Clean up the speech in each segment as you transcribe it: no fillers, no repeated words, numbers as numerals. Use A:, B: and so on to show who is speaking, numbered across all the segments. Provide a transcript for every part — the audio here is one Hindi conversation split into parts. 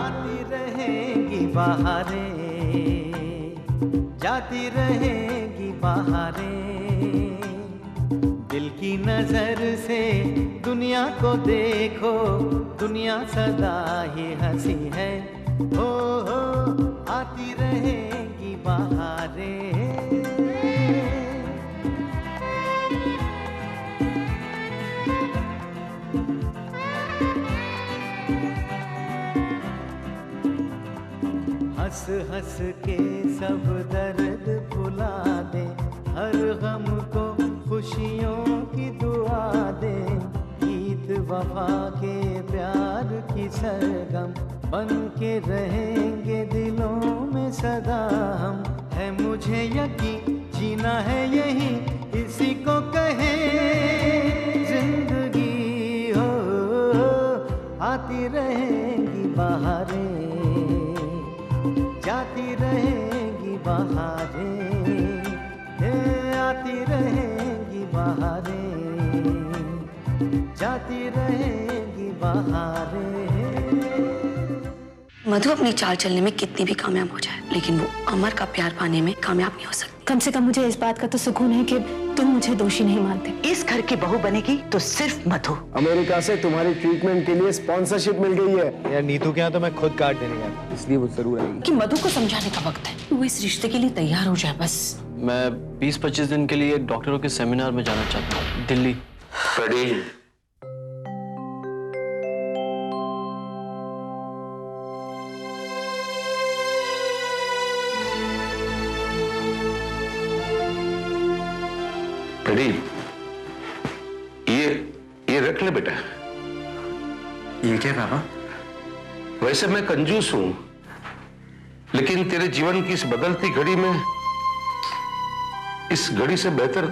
A: आती रहेंगी बहारें, जाती रहेंगी बहारें। दिल की नजर से दुनिया को देखो, दुनिया सदा ही हंसी है। हो आती रहेंगी बहारें। हंस हंस के सब दर्द भुला दे, हर गम को खुशियों की दुआ दे। गीत वफा के प्यार की सरगम बन के रहेंगे दिलों में सदा हम। है मुझे यकीन जीना है यही, इसी को कहे जिंदगी। हो आती रहेंगी बहारें, जाती रहेंगी बहारें। आती रहेंगी बहारें, जाती रहेंगी बहारें।
B: मधु अपनी चाल चलने में कितनी भी कामयाब हो जाए, लेकिन वो अमर का प्यार पाने में कामयाब नहीं हो सकती।
C: कम से कम मुझे इस बात का तो सुकून है कि तुम मुझे दोषी नहीं मानते।
D: इस घर की बहू बनेगी तो सिर्फ मधु।
E: अमेरिका से तुम्हारी ट्रीटमेंट के लिए स्पॉन्सरशिप मिल गई है।
F: यार नीतू के यहाँ तो मैं खुद कार्ड देने गया,
E: इसलिए वो जरूर आएगी।
D: कि मधु को समझाने का वक्त है, वो इस रिश्ते के लिए तैयार हो जाए बस।
G: मैं 20-25 दिन के लिए डॉक्टरों के सेमिनार में जाना चाहता हूँ, दिल्ली।
H: ये रख ले बेटा।
F: ये क्या पापा?
H: वैसे मैं कंजूस हूं, लेकिन तेरे जीवन की इस बदलती घड़ी में इस घड़ी से बेहतर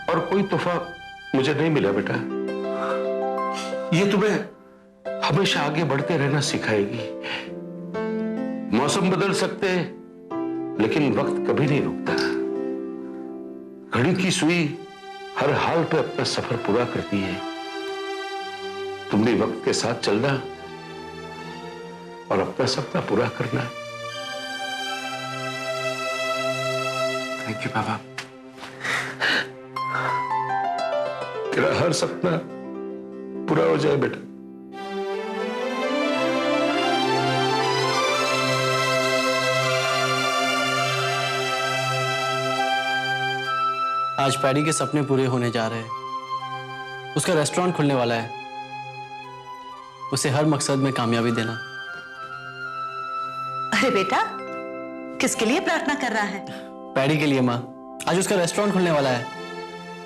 H: और कोई तोहफा मुझे नहीं मिला बेटा। ये तुम्हें हमेशा आगे बढ़ते रहना सिखाएगी। मौसम बदल सकते हैं, लेकिन वक्त कभी नहीं रुकता। घड़ी की सुई हर हाल पे अपना सफर पूरा करती है। तुमने वक्त के साथ चलना और अपना सपना पूरा करना।
F: थैंक यू पापा।
H: तेरा हर सपना पूरा हो जाए बेटा।
G: आज पैडी के सपने पूरे होने जा रहे हैं। उसका रेस्टोरेंट खुलने वाला है। उसे हर मकसद में कामयाबी देना।
D: अरे बेटा, किसके लिए प्रार्थना कर रहा है?
G: पैडी के लिए माँ। आज उसका रेस्टोरेंट खुलने वाला है।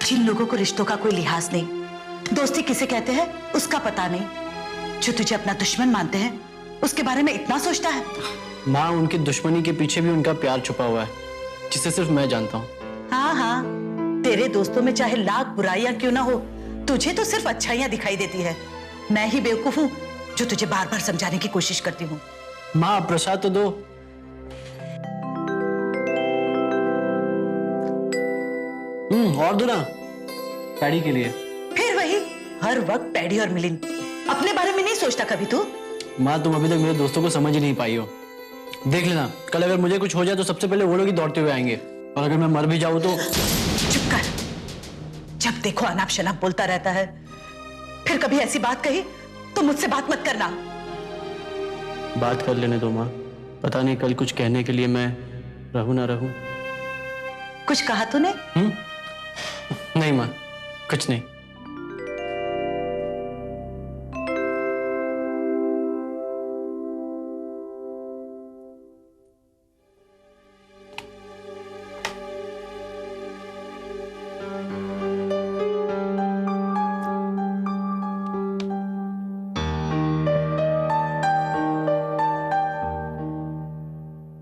D: जिन लोगों को रिश्तों का कोई लिहाज नहीं, दोस्ती किसे कहते हैं उसका पता नहीं, जो तुझे अपना दुश्मन मानते हैं, उसके बारे में इतना सोचता है।
G: माँ, उनकी दुश्मनी के पीछे भी उनका प्यार छुपा हुआ है, जिसे सिर्फ मैं जानता हूँ।
D: हाँ हाँ, तेरे दोस्तों में चाहे लाख बुराइयां क्यों ना हो, तुझे तो सिर्फ अच्छाइयां दिखाई देती है। मैं ही बेवकूफ हूँ जो तुझे बार बार समझाने की कोशिश करती हूँ।
G: माँ, प्रसाद तो दो। और दो ना, पैडी के लिए।
D: फिर वही हर वक्त पैडी और मिलिंद। अपने बारे में नहीं सोचता कभी तू?
G: माँ, तुम अभी तक मेरे दोस्तों को समझ ही नहीं पाई हो। देख लेना, कल अगर मुझे कुछ हो जाए तो सबसे पहले वो लोग ही दौड़ते हुए आएंगे, और अगर मैं मर भी जाऊं तो।
D: चुप कर। जब देखो अनाप शनाप बोलता रहता है। फिर कभी ऐसी बात कही तो मुझसे बात मत करना।
G: बात कर लेने दो माँ। पता नहीं कल कुछ कहने के लिए मैं रहूं ना रहूं।
D: कुछ कहा तूने?
G: नहीं माँ, कुछ नहीं।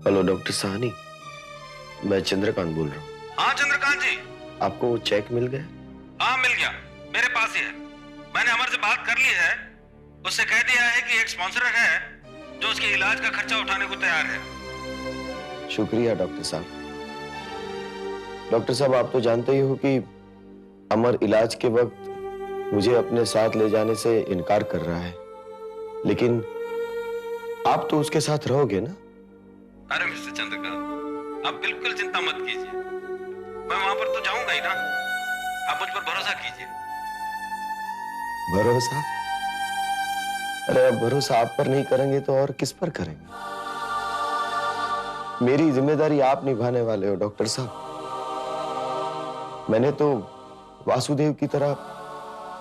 E: हेलो डॉक्टर साहनी, मैं चंद्रकांत बोल रहा हूँ।
I: हाँ चंद्रकांत जी।
E: आपको चेक मिल गया?
I: हाँ मिल गया, मेरे पास ही है। मैंने अमर से बात कर ली है। उससे कह दिया है कि एक स्पॉन्सर है जो उसके इलाज का खर्चा उठाने को तैयार है।
E: शुक्रिया डॉक्टर साहब। डॉक्टर साहब, आप तो जानते ही हो कि अमर इलाज के वक्त मुझे अपने साथ ले जाने से इनकार कर रहा है, लेकिन आप तो उसके साथ रहोगे ना?
I: अरे मिस्टर चंद्रकांत, आप बिल्कुल चिंता मत कीजिए, मैं वहां पर तो जाऊंगा ही ना। आप मुझ पर भरोसा कीजिए।
E: भरोसा? अरे अब भरोसा आप पर नहीं करेंगे तो और किस पर करेंगे? मेरी जिम्मेदारी आप निभाने वाले हो डॉक्टर साहब। मैंने तो वासुदेव की तरह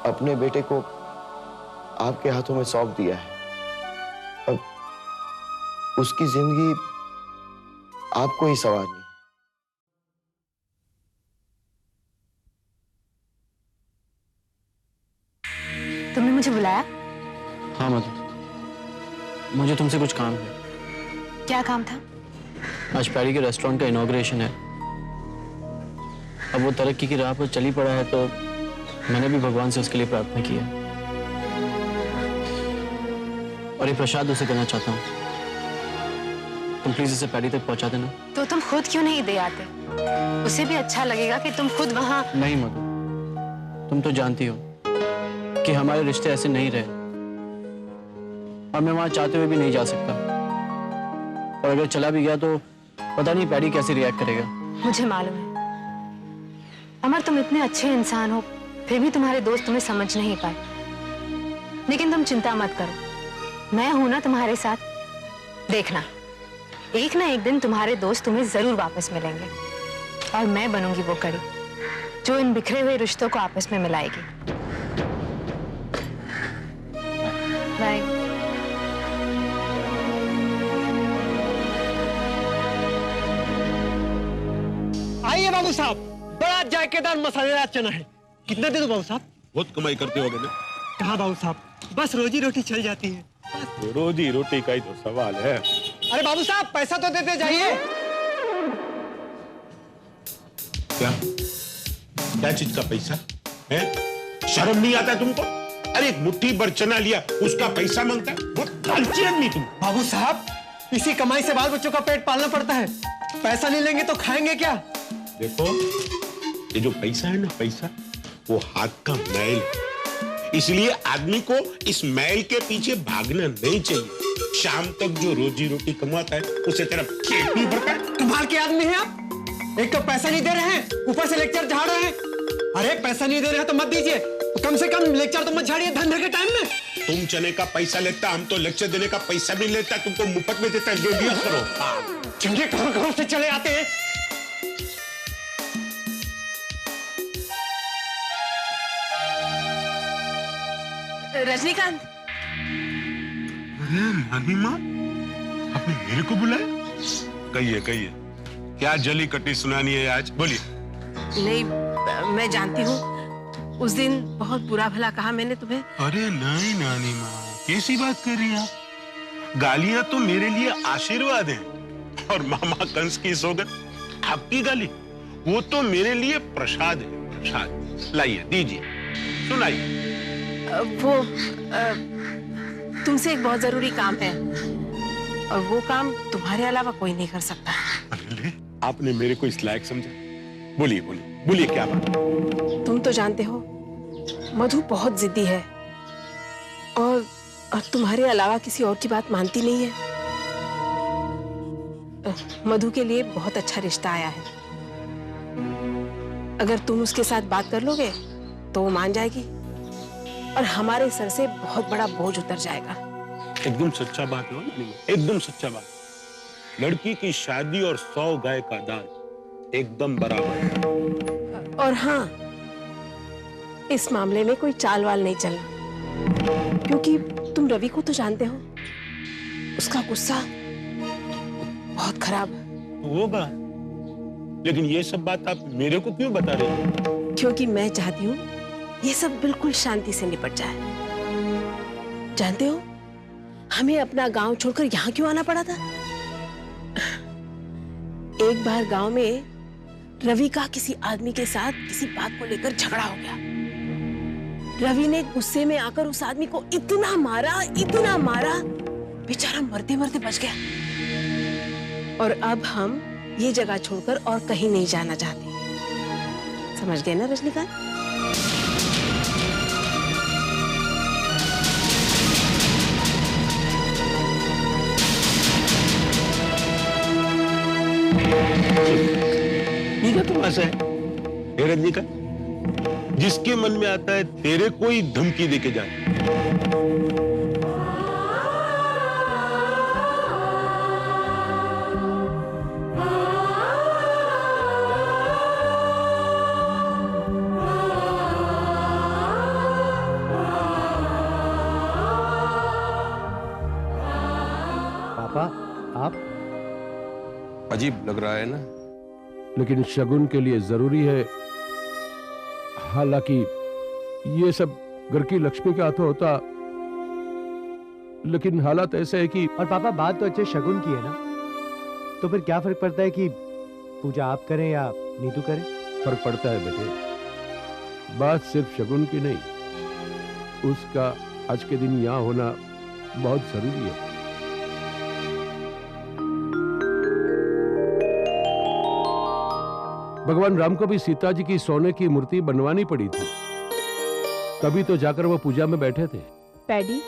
E: अपने बेटे को आपके हाथों में सौंप दिया है। अब उसकी जिंदगी आपको ही संवारनी।
C: तुमने मुझे बुलाया?
G: हाँ मधु, मुझे तुमसे कुछ काम है।
C: क्या काम था?
G: आज पैरी के रेस्टोरेंट का इनॉग्रेशन है। अब वो तरक्की की राह पर चली पड़ा है तो मैंने भी भगवान से उसके लिए प्रार्थना की है और ये प्रसाद उसे देना चाहता हूँ। तुम प्लीज इसे पैरी तक पहुंचा देना।
C: तो तुम खुद क्यों नहीं दे आते? उसे भी अच्छा लगेगा कि तुम खुद वहां।
G: नहीं मधु, तुम तो जानती हो कि हमारे रिश्ते ऐसे नहीं रहे और मैं वहां चाहते हुए भी नहीं जा सकता, और अगर चला भी गया तो पता नहीं पैरी कैसे रिएक्ट करेगा।
C: मुझे मालूम है अमर, तुम इतने अच्छे इंसान हो, फिर भी तुम्हारे दोस्त तुम्हें समझ नहीं पाए। लेकिन तुम चिंता मत करो, मैं हूं ना तुम्हारे साथ। देखना, एक ना एक दिन तुम्हारे दोस्त तुम्हें जरूर वापस मिलेंगे और मैं बनूंगी वो कड़ी जो इन बिखरे हुए रिश्तों को आपस में मिलाएगी। बाय।
J: आइए बाबू साहब, बड़ा जायकेदार मसालेदार चना है। कितना दे दो बाबू साहब?
H: बहुत कमाई करते होगे ना?
J: कहाँ बाबू साहब, बस रोजी रोटी चल जाती है।
H: रोजी रोटी का ही तो सवाल है।
J: अरे बाबू साहब, पैसा तो देते जाइए।
H: क्या क्या चीज का पैसा है? शर्म नहीं आता तुमको? अरे एक मुट्ठी भर चना लिया, उसका पैसा मांगता है? बहुत लालची आदमी तुम।
J: बाबू साहब, इसी कमाई से बाल बच्चों का पेट पालना पड़ता है। पैसा नहीं लेंगे तो खाएंगे क्या?
H: देखो, ये जो पैसा है ना, पैसा वो हाथ का मैल है। इसलिए आदमी को इस मैल के पीछे भागना नहीं चाहिए। शाम तक जो रोजी रोटी कमाता है उसे तेरा पेट नहीं भरता है।
J: कमाल के आदमी हैं आप। एक तो पैसा नहीं दे रहे हैं, ऊपर से लेक्चर झाड़ रहे हैं। अरे पैसा नहीं दे रहे हैं तो मत दीजिए, तो कम से कम लेक्चर तो मत झाड़िए धंधे के टाइम में।
H: तुम चने का पैसा लेता, हम तो लेक्चर देने का पैसा भी लेता, तुमको मुफ्त में देता। ले लिया करो।
J: चलिए, कहां से चले आते हैं।
C: रजनीकांत।
H: अरे नानी माँ, आपने मेरे को बुलाया? कहिए कहिए, क्या जली कटी सुनानी है आज? बोलिए।
K: नहीं, मैं जानती हूँ उस दिन बहुत बुरा भला कहा मैंने तुम्हें।
H: अरे नहीं नानी माँ, कैसी बात कर रही हैं आप? गालियां तो मेरे लिए आशीर्वाद है, और मामा कंस की सौगंध आपकी गाली वो तो मेरे लिए प्रसाद है। प्रसाद लाइए, दीजिए, सुनाइए।
K: वो तुमसे एक बहुत जरूरी काम है और वो काम तुम्हारे अलावा कोई नहीं कर सकता।
H: अरे आपने मेरे को इस लायक समझा? बोलिए बोलिए बोलिए, क्या बात?
K: तुम तो जानते हो मधु बहुत जिद्दी है और तुम्हारे अलावा किसी और की बात मानती नहीं है। मधु के लिए बहुत अच्छा रिश्ता आया है। अगर तुम उसके साथ बात कर लोगे तो वो मान जाएगी और हमारे सर से बहुत बड़ा बोझ उतर जाएगा।
H: एकदम सच्चा बात है, एकदम सच्चा बात। लड़की की शादी और 100 गाय का दान एकदम बराबर है।
K: और हाँ, इस मामले में कोई चाल वाल नहीं चलना, क्योंकि तुम रवि को तो जानते हो, उसका गुस्सा बहुत खराब है।
H: होगा, लेकिन ये सब बात आप मेरे को क्यों बता रहे हो?
K: क्योंकि मैं चाहती हूँ ये सब बिल्कुल शांति से निपट जाए। जानते हो हमें अपना गांव छोड़कर यहाँ क्यों आना पड़ा था? एक बार गांव में रवि का किसी आदमी के साथ किसी बात को लेकर झगड़ा हो गया। रवि ने गुस्से में आकर उस आदमी को इतना मारा, बेचारा मरते मरते बच गया। और अब हम ये जगह छोड़कर और कहीं नहीं जाना चाहते। समझ गए ना रजनीकांत?
H: ये क्या तमाशा है रजनी का? जिसके मन में आता है तेरे कोई धमकी देके जाए।
F: पापा आप?
H: अजीब लग रहा है ना, लेकिन शगुन के लिए जरूरी है। हालांकि ये सब घर की लक्ष्मी के हाथों होता, लेकिन हालात ऐसे है कि।
F: और पापा बात तो अच्छे शगुन की है ना, तो फिर क्या फर्क पड़ता है कि पूजा आप करें या नीतू करे?
H: फर्क पड़ता है बेटे। बात सिर्फ शगुन की नहीं, उसका आज के दिन यहाँ होना बहुत जरूरी है। भगवान राम को भी सीता जी की सोने की मूर्ति बनवानी पड़ी थी, तभी तो जाकर वो पूजा में बैठे थे।
K: पैडी,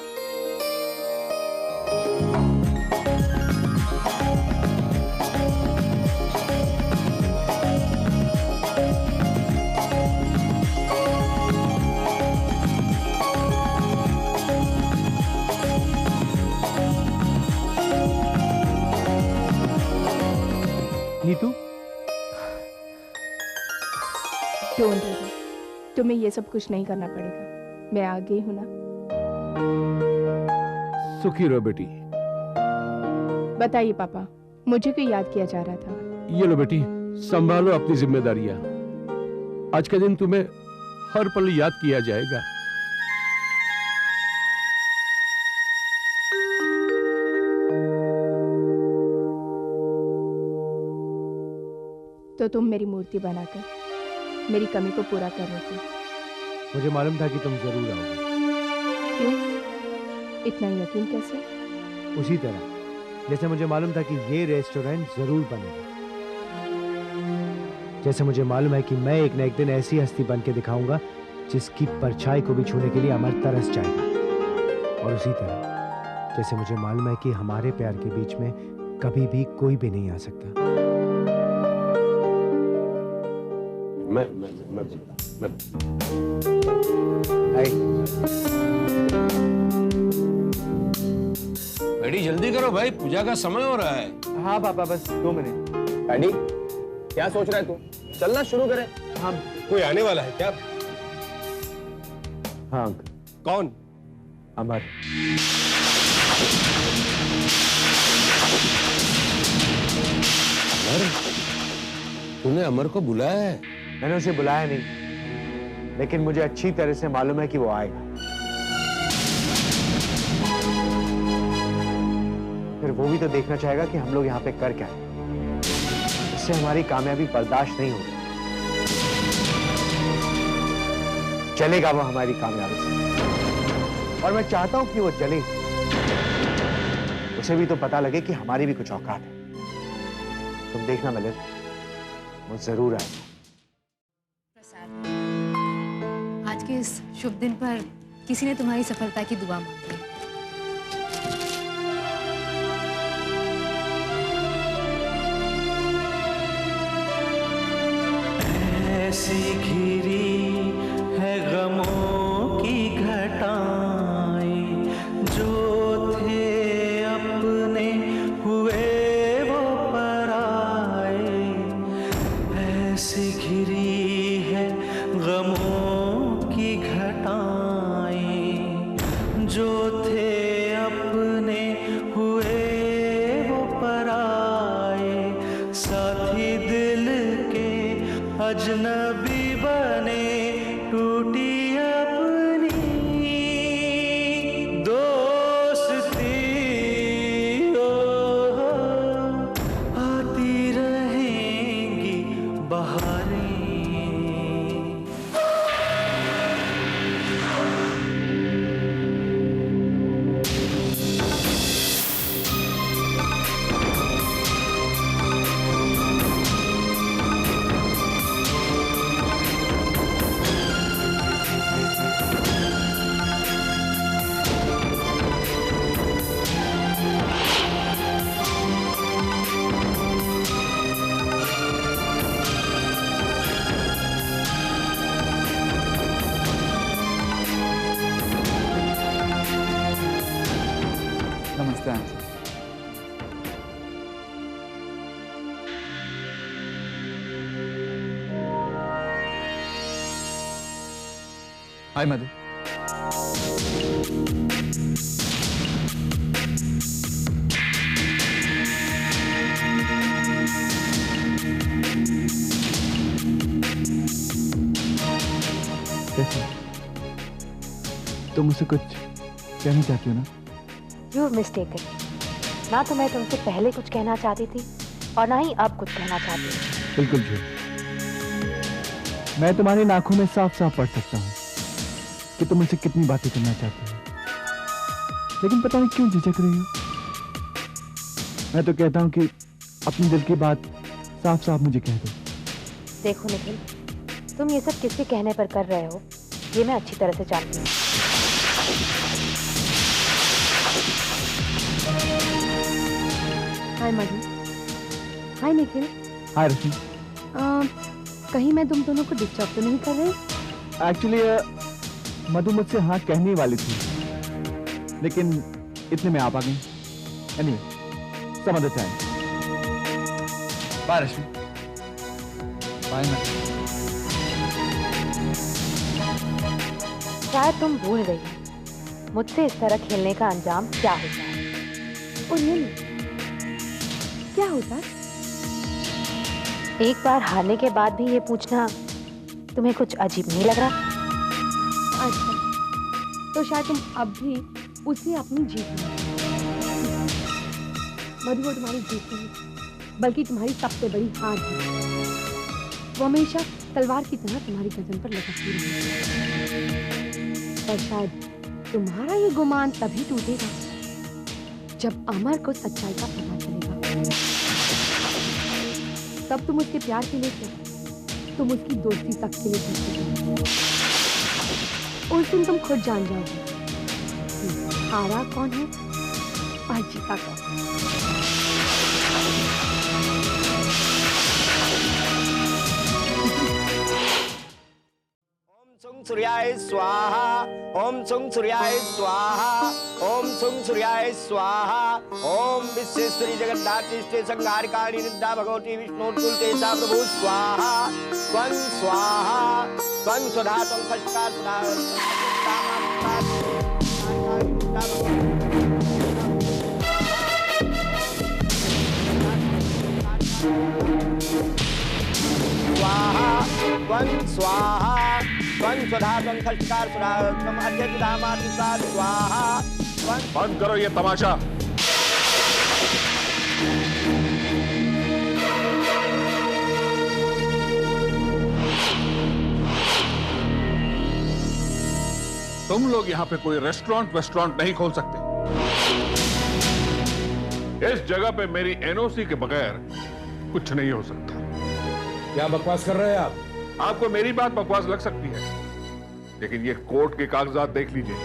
F: नीतू,
K: डोंट वरी, तुम्हें ये सब कुछ नहीं करना पड़ेगा, मैं आ गई हूं ना।
H: सुखी रहो बेटी।
K: बताइए पापा, मुझे क्यों याद किया जा रहा था?
H: ये लो बेटी, संभालो अपनी जिम्मेदारियां। आज के दिन तुम्हें हर पल याद किया जाएगा।
K: तो तुम मेरी मूर्ति बनाकर मेरी कमी को पूरा कर रहे थे।
F: मुझे मालूम था कि तुम जरूर आओगे।
K: क्यों? इतना यकीन कैसे?
F: उसी तरह जैसे मुझे मालूम था कि ये रेस्टोरेंट जरूर बनेगा, जैसे मुझे मालूम है कि मैं एक न एक दिन ऐसी हस्ती बन के दिखाऊंगा जिसकी परछाई को भी छूने के लिए अमर तरस जाएगा। और उसी तरह जैसे मुझे मालूम है कि हमारे प्यार के बीच में कभी भी कोई भी नहीं आ सकता।
H: मैं बेटी जल्दी करो भाई, पूजा का समय हो रहा है।
F: हाँ पापा, बस 2 मिनट।
J: डैडी, क्या सोच रहा है तू? चलना शुरू करें।
F: हाँ,
J: कोई आने वाला है क्या?
F: हाँ।
J: कौन?
F: अमर।
H: तूने अमर को बुलाया है?
F: मैंने उसे बुलाया नहीं, लेकिन मुझे अच्छी तरह से मालूम है कि वो आएगा। फिर वो भी तो देखना चाहेगा कि हम लोग यहाँ पे कर क्या है। इससे हमारी कामयाबी बर्दाश्त नहीं होगी। चलेगा वो हमारी कामयाबी से, और मैं चाहता हूं कि वो जले, उसे भी तो पता लगे कि हमारी भी कुछ औकात है। तुम देखना मिलिंद, वो जरूर आएगा।
C: आज के इस शुभ दिन पर किसी ने तुम्हारी सफलता की दुआ मांगी है।
A: ऐसी घिरी है गमों की घटाएं, जो थे अपने हुए वो पराए। ऐसी घिरी है गमों की घटाएं, जो थे अपने हुए वो पराए। साथी दिल के अजनबी बने, टूटी अपनी दोस्ती। आती रहेंगी बहारें।
L: का आंसर। हाय मधु। तुम मुझसे कुछ कहना चाहती हो ना?
C: You mistaken. ना तो मैं तुमसे पहले कुछ कहना चाहती थी और ना ही अब कुछ कहना चाहती हूँ।
L: बिल्कुल झूठ। मैं तुम्हारी आंखों में साफ साफ पढ़ सकता हूँ कि तुम मुझसे कितनी बातें करना चाहती हो, लेकिन पता नहीं क्यों झिझक रही हो। मैं तो कहता हूँ कि अपने दिल की बात साफ साफ मुझे कह दो।
C: देखो निखिल, तुम ये सब किसके कहने पर कर रहे हो ये मैं अच्छी तरह से जानती हूँ।
M: हाय मधु। हाय निखिल।
L: हाय रश्मि।
M: कहीं मैं तुम दोनों को डिस्टर्ब तो नहीं कर रही?
L: एक्चुअली मधु मुझसे हाँ कहने वाली थी, लेकिन इतने में आप आ गई। Anyway, some other time. Bye Rashmi. Bye Madhu.
C: शायद तुम भूल गई मुझसे इस तरह खेलने का अंजाम क्या होता है।
M: और ये क्या होता है?
C: एक बार हारने के बाद भी ये पूछना तुम्हें कुछ अजीब नहीं लग रहा?
M: अच्छा, तो शायद तुम अब भी उसे अपनी जीत में। मधु, वो तुम्हारी जीत नहीं बल्कि तुम्हारी सबसे बड़ी हार है। वो हमेशा तलवार की तरह तुम्हारी गर्दन पर लटकती रहेगी। और शायद तुम्हारा ये गुमान तभी टूटेगा जब अमर को सच्चाई का पता चलेगा। तब तुम उसके प्यार के लिए क्या, तुम उसकी दोस्ती तक के लिए सोचोगे। उस दिन तुम खुद जान जाओगे हारा कौन है और जीता कौन।
A: सूर्याय स्वाहा। ओम सुं सूर्याय स्वाहा। ओम सुं सूर्याय स्वाहा। ओम विश्वेश्वरी जगन्नाथेष्टे संहारिकाणी निद्रा भगवती विष्णोत्कुलते सा प्रभु स्वाहा। त्वं स्वाहा। त्वं स्वधा त्वं फष्कार स्वधा। स्वाहा। त्वं स्वाहा। त्वं स्वधा त्वं फष्कार स्वधा। त्वं अध्यक्षधामातिसा स्वाहा।
H: बंद करो ये तमाशा। तुम लोग यहाँ पे कोई रेस्टोरेंट नहीं खोल सकते। इस जगह पे मेरी एनओसी के बगैर कुछ नहीं हो सकता।
N: क्या बकवास कर रहे हैं आप?
H: आपको मेरी बात बकवास लग सकती है, लेकिन ये कोर्ट के कागजात देख लीजिए,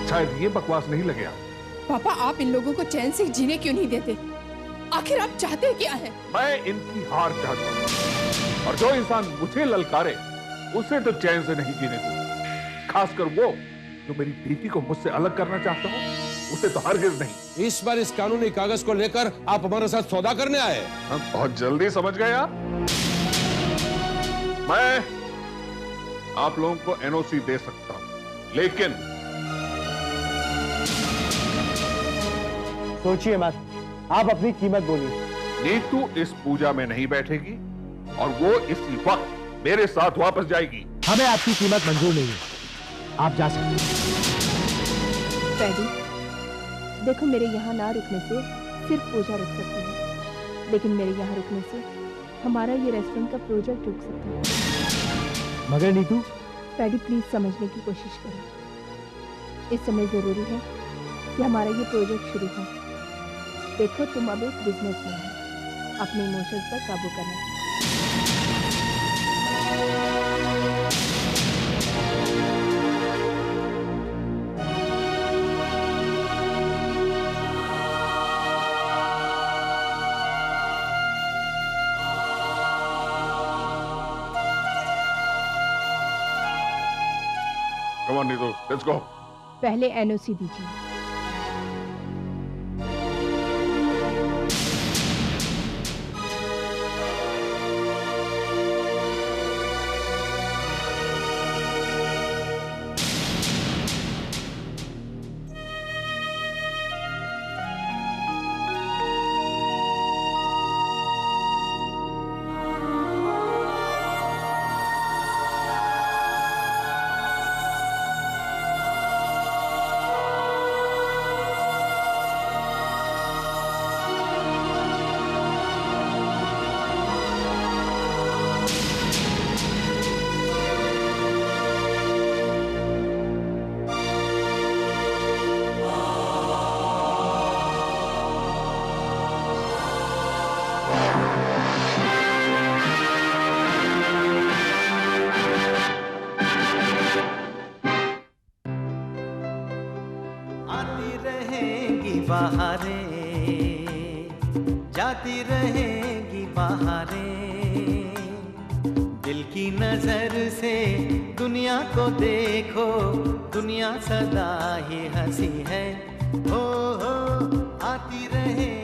H: शायद ये बकवास नहीं लगे आप।
K: पापा, आप इन लोगों को चैन से जीने क्यों नहीं देते? आखिर आप चाहते क्या है?
H: मैं इनकी हार चाहता हूँ, और जो इंसान मुझे ललकारे उसे तो चैन से नहीं जीने दूंगा। खासकर वो जो मेरी बेटी को मुझसे अलग करना चाहता हूँ, उसे तो हरगिज नहीं।
N: इस बार इस कानूनी कागज को लेकर आप हमारे साथ सौदा करने आए?
H: बहुत जल्दी समझ गए आप। मैं आप लोगों को एनओसी दे सकता हूं, लेकिन
F: सोचिए मत, आप अपनी कीमत बोलिए।
H: नीतू इस पूजा में नहीं बैठेगी और वो इसी वक्त मेरे साथ वापस जाएगी।
F: हमें आपकी कीमत मंजूर नहीं है, आप जा सकते हैं।
M: फ्रेडी, देखो, मेरे यहाँ ना रुकने से सिर्फ पूजा रुक सकती है, लेकिन मेरे यहाँ रुकने से हमारा ये रेस्टोरेंट का प्रोजेक्ट रुक सकता है।
F: मगर नीतू,
M: फ्रेडी, प्लीज समझने की कोशिश करो। इस समय जरूरी है कि हमारा ये प्रोजेक्ट शुरू हो। देखो, तुम अब एक बिजनेसमैन हो, अपने इमोशंस पर काबू करना।
H: Come on, Neetu, let's go.
M: पहले एनओसी दीजिए।
A: आती रहेंगी बहारें, जाती रहेंगी बहारें, दिल की नजर से दुनिया को देखो, दुनिया सदा ही हंसी है। हो आती रहे